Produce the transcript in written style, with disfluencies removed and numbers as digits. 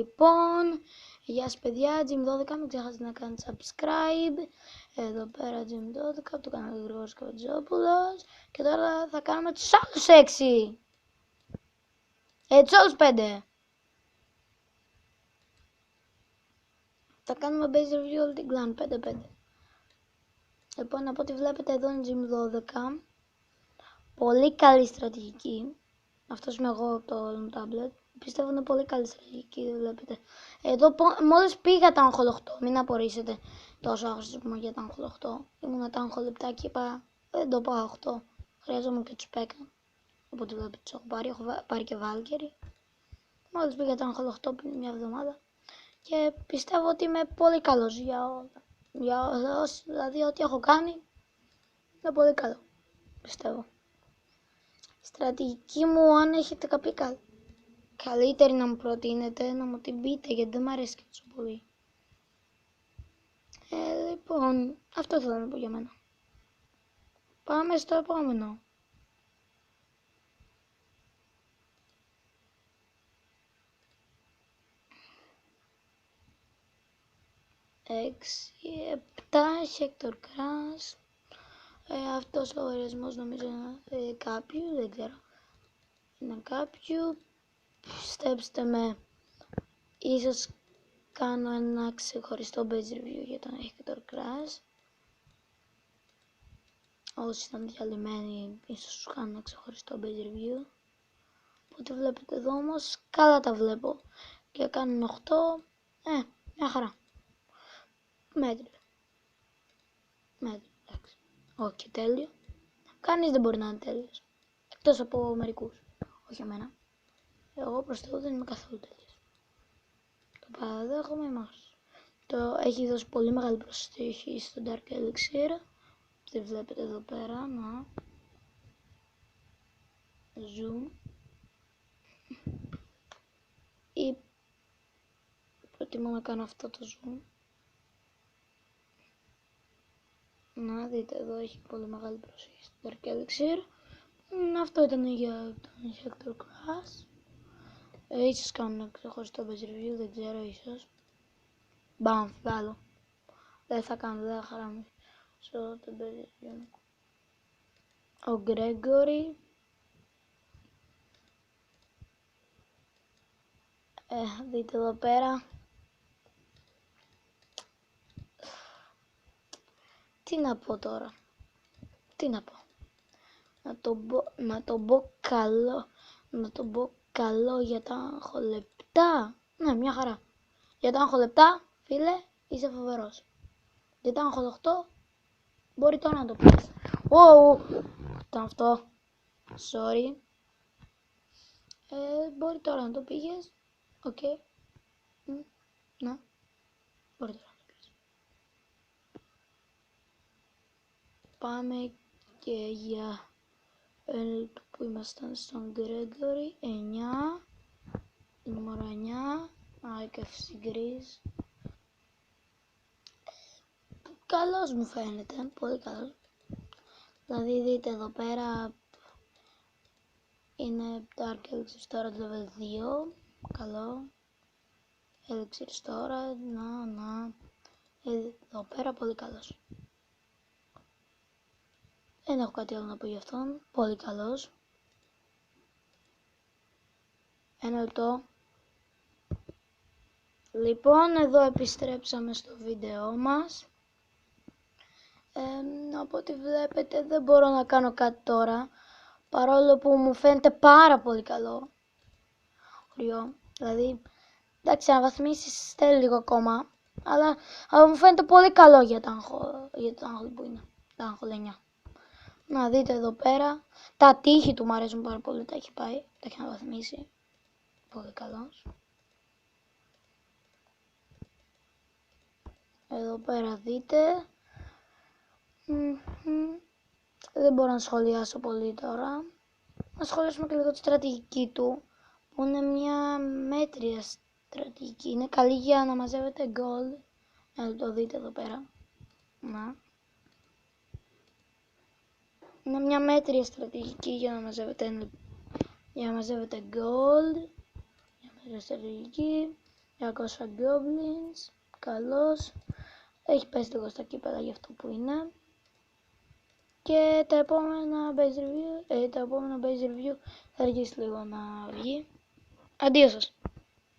Λοιπόν, γεια σας παιδιά, Jim12, μην ξεχάσετε να κάνετε subscribe. Εδώ πέρα Jim12, από το κανάλι Γρηγόρης Καβατζόπουλος. Και τώρα θα κάνουμε τους άλλους 6. Τους άλλους 5. Θα κάνουμε base review όλη την clan, 5-5. Λοιπόν, από ό,τι βλέπετε εδώ είναι Jim12. Πολύ καλή στρατηγική. Αυτός είμαι εγώ από το tablet. Πιστεύω είναι πολύ καλή στρατηγική, βλέπετε. Εδώ μόλις πήγα τα Uncle 8, μην απορρίσετε τόσο άγχος για τα Uncle 8. Ήμουν τα Uncle λεπτά και είπα, δεν το πάω 8. Χρειάζομαι και τους Πέκα. Οπότε βλέπετε τους έχω πάρει, έχω πάρει και Valkyrie. Μόλις πήγα τα Uncle 8 πριν μια εβδομάδα. Και πιστεύω ότι είμαι πολύ καλός για όλα. Δηλαδή ό,τι έχω κάνει είναι πολύ καλό, πιστεύω. Στρατηγική μου, αν έχετε κάποια καλύτερη να μου προτείνετε, να μου την πείτε, γιατί δεν μου αρέσει και τόσο πολύ. Λοιπόν, αυτό θέλω να πω για μένα. Πάμε στο επόμενο. Έξι, 7, Hector Crash. Αυτός ο λογαριασμός νομίζω είναι κάποιου, δεν ξέρω. Είναι κάποιου. Πιστέψτε με, ίσως κάνω ένα ξεχωριστό base review για τον Hector Crash. Όσοι ήταν διαλυμένοι, ίσως σου κάνω ένα ξεχωριστό base review. Οπότε βλέπετε εδώ όμως, καλά τα βλέπω. Και κάνουν 8, μια χαρά. Μέτριο. Εντάξει. Όχι και τέλειο. Κανείς δεν μπορεί να είναι τέλειος. Εκτός από μερικούς. Όχι εμένα. Εγώ προς Θεού δεν είμαι καθόλου τέλειος. Το παραδέχομαι, έχει δώσει πολύ μεγάλη προσοχή στο Dark Elixir. Τι βλέπετε εδώ πέρα, να. Zoom. Ή προτιμώ να κάνω αυτό το zoom. Να δείτε εδώ, έχει πολύ μεγάλη προσοχή στο Dark Elixir. Αυτό ήταν για τον Hector Crash. Ίσως κάνω ένα ξεχωριστό base review, δεν ξέρω, ίσως. Μπαμ, βγάλω. Δεν θα κάνω, δεν θα χαράμει στο το base review. Ο Gregory. Δείτε εδώ πέρα. Τι να πω τώρα. Τι να πω. Να το πω καλό για τα αγχολεπτά. Ναι, μια χαρά. Για τα αγχολεπτά, φίλε, είσαι φοβερός. Για τα αγχολοχτώ, μπορεί τώρα να το πεις. Ήταν αυτό. Sorry. Μπορεί τώρα να το πήγες. Οκ. Να. Μπορεί τώρα να το πήγες. Πάμε και για που ήμασταν στον Gregory. 9. Νούμερο 9. Άικευση γκρίζ. Καλός μου φαίνεται. Πολύ καλός. Δηλαδή δείτε εδώ πέρα. Είναι Dark Elixir τώρα level 2. Καλό. Elixir τώρα. Να. Εδώ πέρα πολύ καλός. Δεν έχω κάτι άλλο να πω για αυτόν. Πολύ καλός. Ένα λεπτό. Λοιπόν, εδώ επιστρέψαμε στο βίντεό μας. Από ό,τι βλέπετε δεν μπορώ να κάνω κάτι τώρα. Παρόλο που μου φαίνεται πάρα πολύ καλό. Χωριό. Δηλαδή, εντάξει, αναβαθμίσεις θέλει λίγο ακόμα. Αλλά μου φαίνεται πολύ καλό για τα άγχολ που είναι. Τα άγχολ 9. Να δείτε εδώ πέρα. Τα τείχη του μου αρέσουν πάρα πολύ. Τα έχει πάει. Τα έχει αναβαθμίσει. Πολύ καλός. Εδώ πέρα δείτε. Δεν μπορώ να σχολιάσω πολύ τώρα. Να σχολιάσουμε και λίγο τη στρατηγική του. Που είναι μια μέτρια στρατηγική. Είναι καλή για να μαζεύετε gold. Να το δείτε εδώ πέρα. Να. Είναι μια μέτρια στρατηγική για να μαζεύετε gold. Μια μέτρια στρατηγική. 200 goblins. Καλώς. Έχει πέσει λίγο στα κύπελα για αυτό που είναι. Και τα επόμενα base review θα αργήσει λίγο να βγει. Αντίο σας.